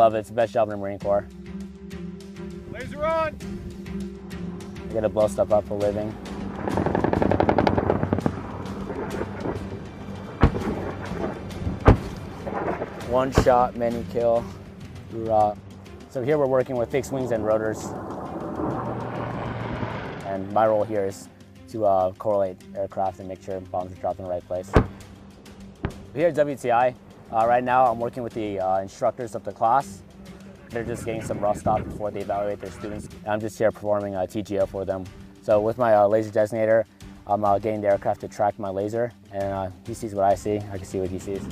love it. It's the best job in the Marine Corps. Laser on! I get to blow stuff up for a living. One shot, many kill. Hoorah. So here we're working with fixed wings and rotors. And my role here is to correlate aircraft and make sure bombs are dropped in the right place. Here at WTI, right now I'm working with the instructors of the class. They're just getting some rust off before they evaluate their students. And I'm just here performing TGO for them. So with my laser designator, I'm getting the aircraft to track my laser, and he sees what I see. I can see what he sees.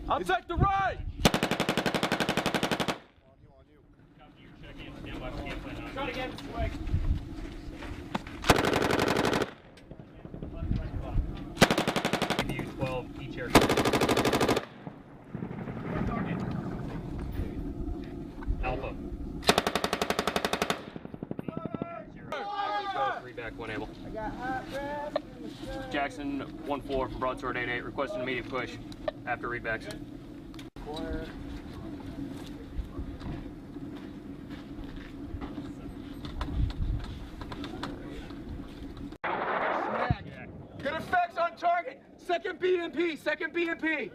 I'll take the right! Shot again, swing. Give you 12 each aircraft. Alpha. 0. 3 back, 1 able. Jackson 1-4 for broadsword 8-8, requesting immediate push after rebacks. Good effects on target. Second BMP.